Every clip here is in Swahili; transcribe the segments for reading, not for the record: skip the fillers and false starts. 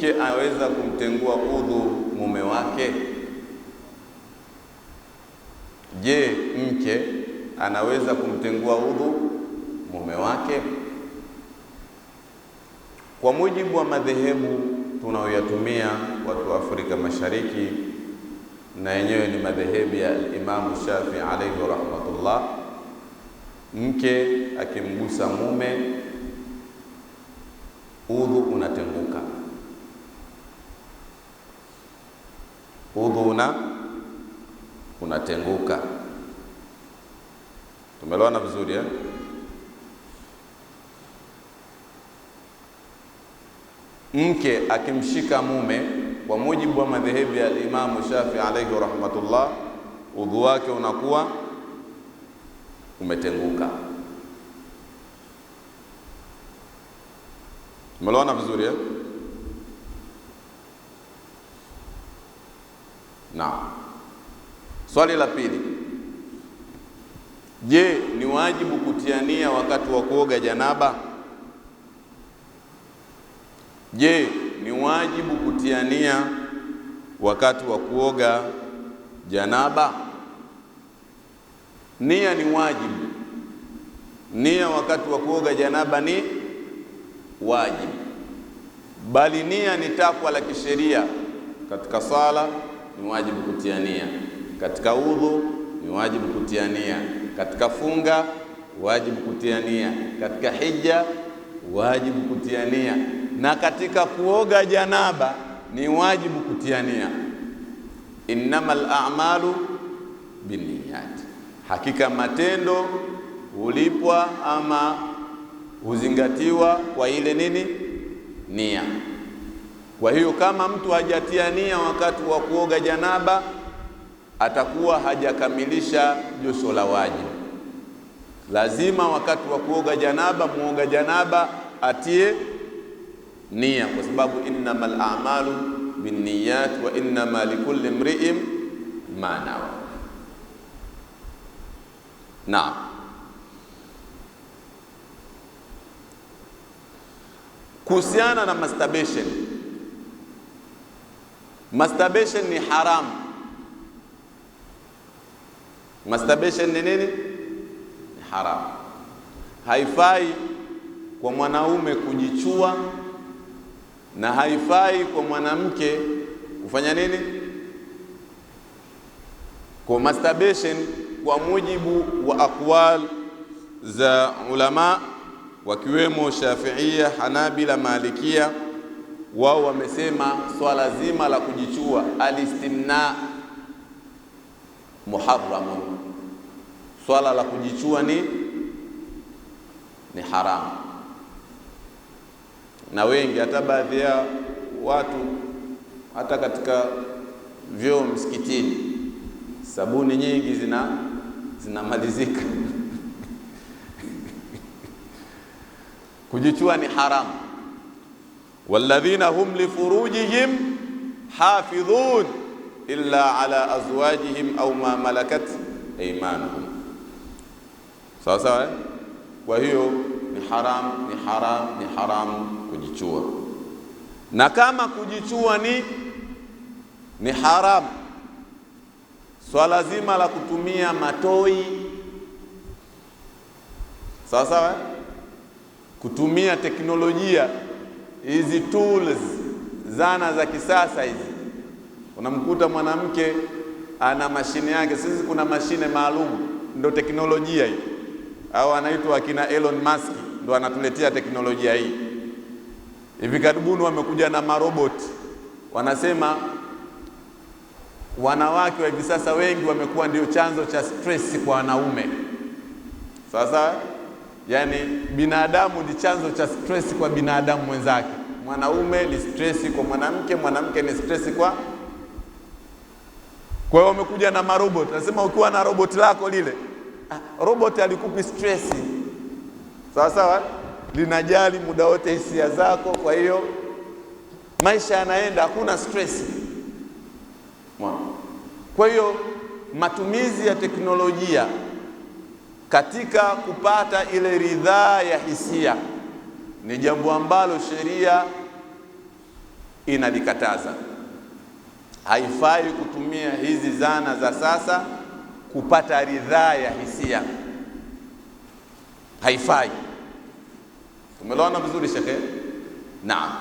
mke anaweza kumtengua udhu mume wake? Je, mke anaweza kumtengua udhu mume wake? Kwa mujibu wa madhehebu tunayoyatumia watu wa Afrika Mashariki, na yenyewe ni madhehebu ya Imam Shafi alayhi rahmatullah, mke akimgusa mume udhu unatenguka. Udhu unatenguka. Tumeelewana vizuri eh? Mke akimshika mume kwa mujibu wa madhehebu ya Imam Shafi alayhi rahmatullah, udhu wake unakuwa umetenguka. Tumeelewana vizuri eh? Naam. Swali la pili, je, ni wajibu kutiania wakati wa kuoga janaba? Je, ni wajibu kutiania wakati wa kuoga janaba? Nia ni wajibu. Nia wakati wa kuoga janaba ni wajibu, bali nia ni takwa la kisheria. Katika sala ni wajibu kutiania, katika udhu ni wajibu kutiania, katika funga wajibu kutiania, katika hija wajibu kutiania, na katika kuoga janaba ni wajibu kutiania. Innamal a'malu binniyat, hakika matendo hulipwa ama huzingatiwa kwa ile nini? Nia. Kwa hiyo kama mtu hajatia nia wakati wa kuoga janaba, atakuwa hajakamilisha josho la wajibu. Lazima wakati wa kuoga janaba, muoga janaba atie nia, kwa sababu innamal a'malu binniyat wa innama likulli imri'in ma nawa. Naam. Kuhusiana na masturbation, masturbation ni haram. Masturbation ni nini? Ni haram. Haifai kwa mwanaume kujichua, na haifai kwa mwanamke kufanya nini? Kwa masturbation, kwa mujibu wa aqwal za ulama wakiwemo Shafi'ia, Hanabila, Malikia, wao wamesema swala zima la kujichua, alistimna, muharramun. Swala la kujichua ni haramu. Na wengi, hata baadhi ya watu, hata katika vyoo msikitini, sabuni nyingi zinamalizika. Kujichua ni haramu. Walladhina hum li furujihim hafidhun illa ala azwajihim au ma malakat aymanuhum. Sawa sawa. Kwa hiyo ni haram kujichua. Na kama kujichua ni haram, swala zima la kutumia matoi, sawa sawa, kutumia teknolojia hizi, tools, zana za kisasa hizi. Unamkuta mwanamke ana mashine yake. Sisi kuna mashine maalum, ndo teknolojia hii, au anaitwa akina Elon Musk, ndo anatuletea teknolojia hii. Hivi karibuni wamekuja na maroboti, wanasema wanawake wa hivi sasa wengi wamekuwa ndio chanzo cha stress kwa wanaume. Sasa yani binadamu ni chanzo cha stress kwa binadamu mwenzake. Mwanaume ni stress kwa mwanamke, mwanamke ni stress kwa hiyo wamekuja na marobot. Nasema ukiwa na robot lako lile, robot alikupi stress. Sawa, linajali muda wote hisia zako, kwa hiyo maisha yanaenda, hakuna stress. Kwa hiyo matumizi ya teknolojia katika kupata ile ridhaa ya hisia ni jambo ambalo sheria inalikataza. Haifai kutumia hizi zana za sasa kupata ridhaa ya hisia, haifai. Tumeelewana vizuri shekhe? Naam.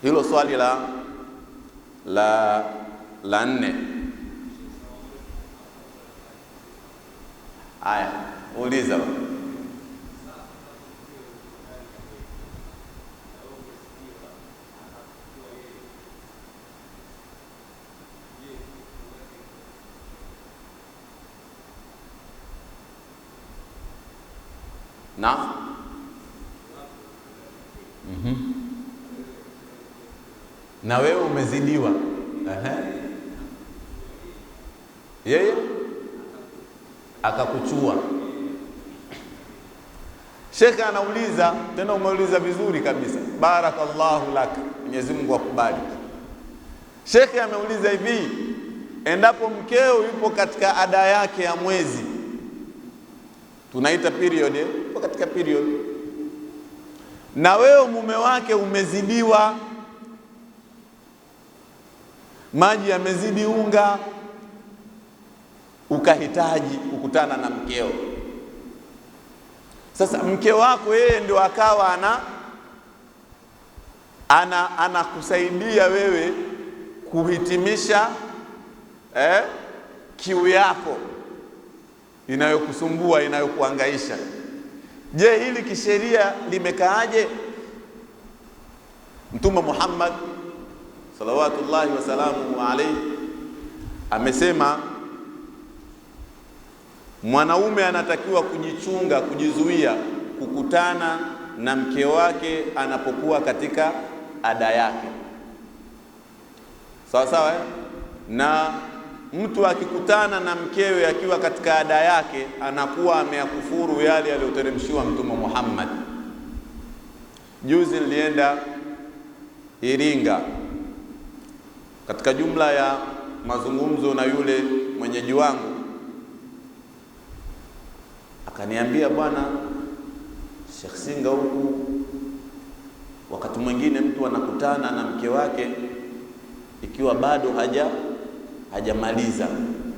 Hilo swali la 4. Haya, uliza. Na wewe umezidiwa. Yeye akakuchua. Sheikh anauliza, tena umeuliza vizuri kabisa, barakallahu lak, Mwenyezi Mungu akubariki. Sheikh ameuliza hivi, endapo mkeo yupo katika ada yake ya mwezi, tunaita period, yupo katika period, na wewe mume wake umezidiwa, maji yamezidi unga, ukahitaji kukutana na mkeo. Sasa mke wako yeye ndio akawa anakusaidia wewe kuhitimisha kiu yako inayokusumbua, inayokuhangaisha. Je, hili kisheria limekaaje? Mtume Muhammad salawatullahi wasalamu alayhi amesema mwanaume anatakiwa kujichunga, kujizuia kukutana na mke wake anapokuwa katika ada yake. Sawa sawa, na mtu akikutana na mkewe akiwa katika ada yake anakuwa ameyakufuru yale aliyoteremshiwa Mtume Muhammad. Juzi nilienda Iringa, katika jumla ya mazungumzo na yule mwenyeji wangu, akaniambia, bwana Sheikh Singa, huku wakati mwingine mtu anakutana na mke wake ikiwa bado hajamaliza,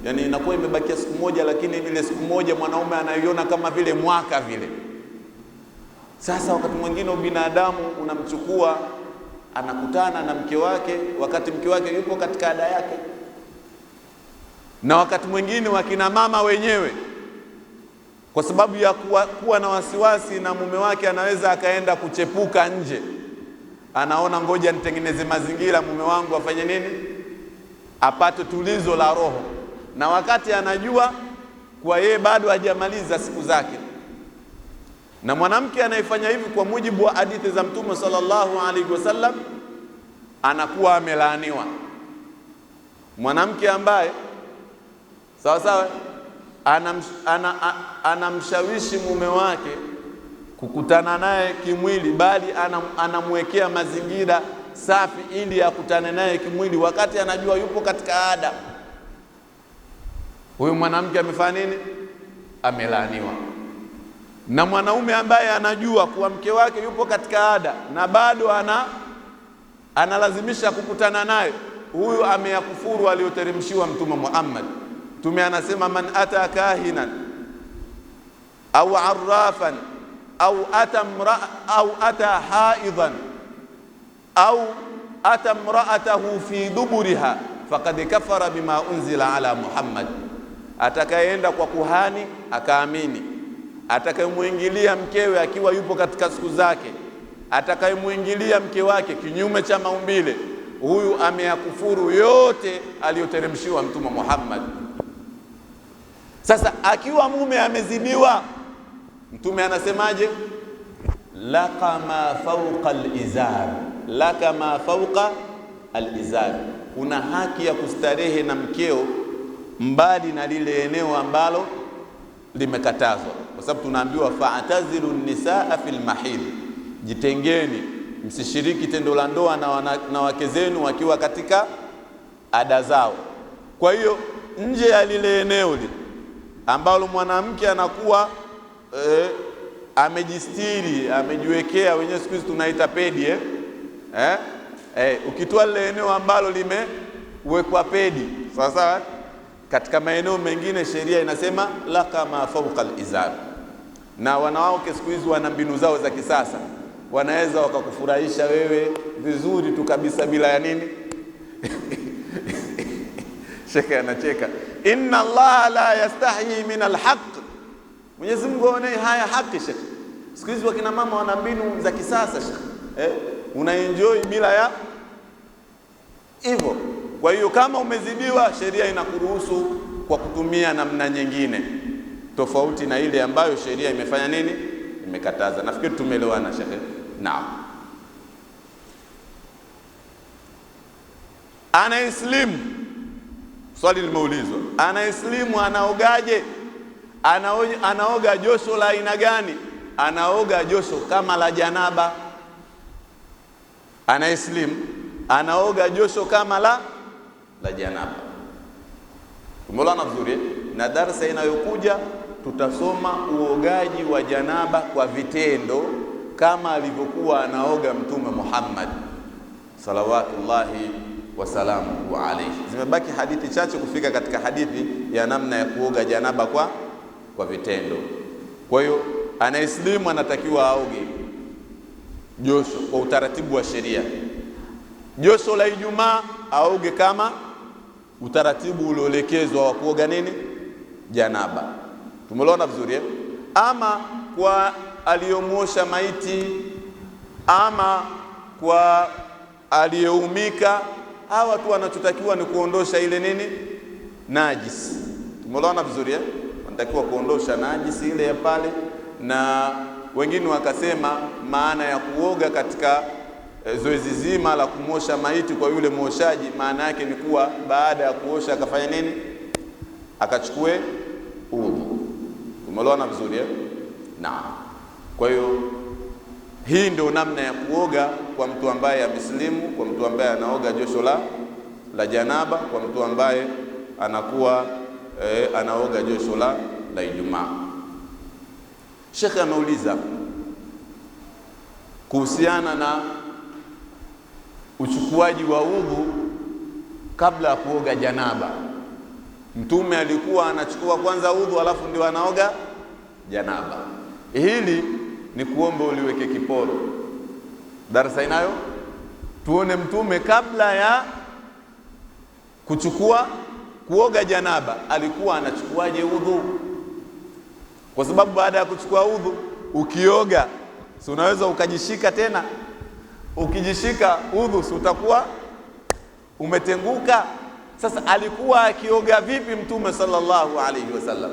yani inakuwa imebakia siku moja, lakini ile siku moja mwanaume anaiona kama vile mwaka vile. Sasa wakati mwingine ubinadamu unamchukua, anakutana na mke wake wakati mke wake yupo katika ada yake, na wakati mwingine wakina mama wenyewe kwa sababu ya kuwa na wasiwasi na mume wake anaweza akaenda kuchepuka nje, anaona ngoja nitengeneze mazingira mume wangu afanye nini, apate tulizo la roho, na wakati anajua kwa yeye bado hajamaliza siku zake. Na mwanamke anayefanya hivi kwa mujibu wa hadithi za Mtume sallallahu alaihi wasallam anakuwa amelaaniwa. Mwanamke ambaye sawa sawa anamshawishi mume wake kukutana naye kimwili, bali anamwekea mazingira safi ili akutane naye kimwili wakati anajua yupo katika ada, huyu mwanamke amefanya nini? Amelaaniwa. Na mwanaume ambaye anajua kuwa mke wake yupo katika ada na bado analazimisha kukutana naye, huyu ameyakufuru aliyoteremshiwa Mtume Muhammad. Mtume anasema, man ata kahinan au arrafan au ata haidhan au ata mraatahu fi duburiha faqad kafara bima unzila ala Muhammad. Atakayeenda kwa kuhani akaamini, atakayemuingilia mkewe akiwa yupo katika siku zake, atakayemuingilia mke wake kinyume cha maumbile, huyu ameyakufuru yote aliyoteremshiwa Mtume Muhammad. Sasa akiwa mume amezidiwa, Mtume anasemaje? Laka ma fawqa al-izar, laka ma fawqa al-izar. Una haki ya kustarehe na mkeo mbali na lile eneo ambalo limekatazwa, kwa sababu tunaambiwa fa'tazilu nisaa fil mahid, jitengeni, msishiriki tendo la ndoa na wake zenu wakiwa katika ada zao. Kwa hiyo nje ya lile eneo ambalo mwanamke anakuwa amejistiri, amejiwekea, wenyewe siku hizi tunaita pedi, ukitoa lile eneo ambalo limewekwa pedi, sawa sawa. Katika maeneo mengine sheria inasema la kama fawqa al-izar. Na wanawake siku hizi wana mbinu zao za kisasa, wanaweza wakakufurahisha wewe vizuri tu kabisa bila ya nini. Shekhe anacheka, inna Allah la yastahi min al-haq. Mwenyezi Mungu aone haya haki. Shekhe, siku hizi wakina mama wana mbinu za kisasa shekhe, unaenjoy bila ya hivyo. Kwa hiyo kama umezidiwa, sheria inakuruhusu kwa kutumia namna nyingine tofauti na ile ambayo sheria imefanya nini, imekataza. Nafikiri tumeelewana shekhe. Naam. Anaislimu, swali limeulizwa, anaislimu anaogaje? Anaoga josho la aina gani? Anaoga josho kama la janaba. Anaislimu anaoga josho kama la janaba. Tumeona vizuri, na darasa inayokuja tutasoma uogaji wa janaba kwa vitendo kama alivyokuwa anaoga Mtume Muhammad salawatullahi wasalamu alayhi. Zimebaki hadithi chache kufika katika hadithi ya namna ya kuoga janaba kwa vitendo. Kwa hiyo anaislimu anatakiwa aoge josho kwa utaratibu wa sheria. Josho la Ijumaa aoge kama utaratibu ulioelekezwa wa kuoga nini, janaba. Tumeona vizuri Ama kwa aliyomwosha maiti, ama kwa aliyeumika, hawa tu wanachotakiwa ni kuondosha ile nini, najisi. Tumeona vizuri wanatakiwa kuondosha najisi ile ya pale. Na wengine wakasema maana ya kuoga katika zoezi zima la kumosha maiti kwa yule mwoshaji, maana yake ni kuwa baada ya kuosha akafanya nini, akachukue udhu. Tumeelewana vizuri Naam. Kwa hiyo hii ndio namna ya kuoga kwa mtu ambaye ameslimu, kwa mtu ambaye anaoga josho la janaba, kwa mtu ambaye anakuwa anaoga josho la Ijumaa. Sheikh ameuliza kuhusiana na uchukuaji wa udhu kabla ya kuoga janaba. Mtume alikuwa anachukua kwanza udhu alafu ndio anaoga janaba. Hili ni kuomba uliweke kiporo darasa inayo, tuone Mtume kabla ya kuoga janaba alikuwa anachukuaje udhu, kwa sababu baada ya kuchukua udhu ukioga, si unaweza ukajishika tena. Ukijishika udhu si utakuwa umetenguka. Sasa alikuwa akioga vipi Mtume sallallahu alaihi wasallam?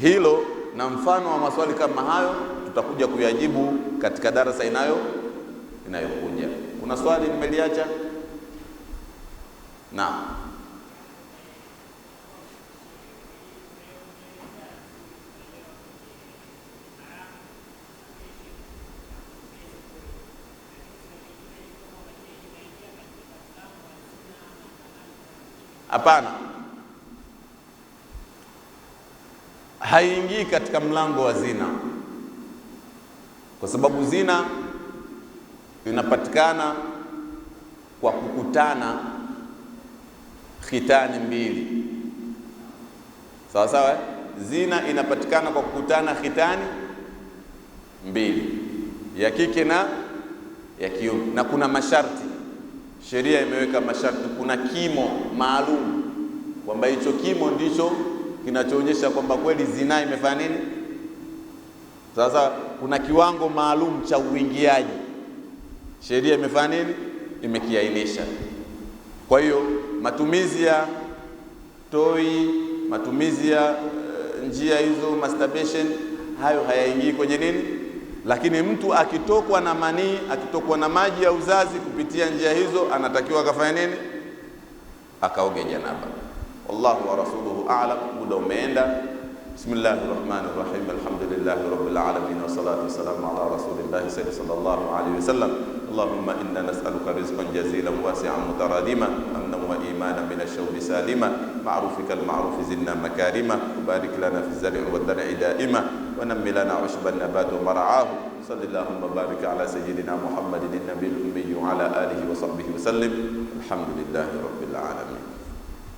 Hilo na mfano wa maswali kama hayo tutakuja kuyajibu katika darasa inayokuja. Kuna swali nimeliacha? Naam. Hapana, haingii katika mlango wa zina, kwa sababu zina inapatikana kwa kukutana khitani mbili. Sawa sawa, zina inapatikana kwa kukutana khitani mbili, ya kike na ya kiume, na kuna masharti. Sheria imeweka masharti, kuna kimo maalum kwamba hicho kimo ndicho kinachoonyesha kwamba kweli zina imefanya nini. Sasa kuna kiwango maalum cha uingiaji, sheria imefanya nini, imekiainisha. Kwa hiyo matumizi ya toi, matumizi ya njia hizo masturbation, hayo hayaingii kwenye nini. Lakini mtu akitokwa na manii, akitokwa na maji ya uzazi kupitia njia hizo, anatakiwa akafanya nini, akaoge janaba. Wallahu wa rasuluhu a'lam. Muda umeenda. Bismillahirrahmanirrahim. Alhamdulillahi rabbil alamin wa salatu wassalamu ala rasulillahi sallallahu alayhi wasallam. Allahumma inna nas'aluka rizqan jazilan wasi'an mutaradima, amnan wa iman amana min ash-shawbi salima ma'rufika al-ma'ruf zidna makarima barik lana fi az-zar'i wad-dar'i da'ima wa nammi lana 'ushban nabat wa mar'ahu sallallahu wa barik ala sayyidina Muhammadin an-nabiyil ummi wa ala alihi wa sahbihi wa sallim alhamdulillahi rabbil alamin.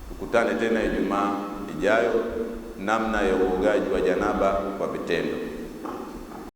Tukutane tena Ijumaa ijayo, namna ya uogaji wa janaba kwa vitendo.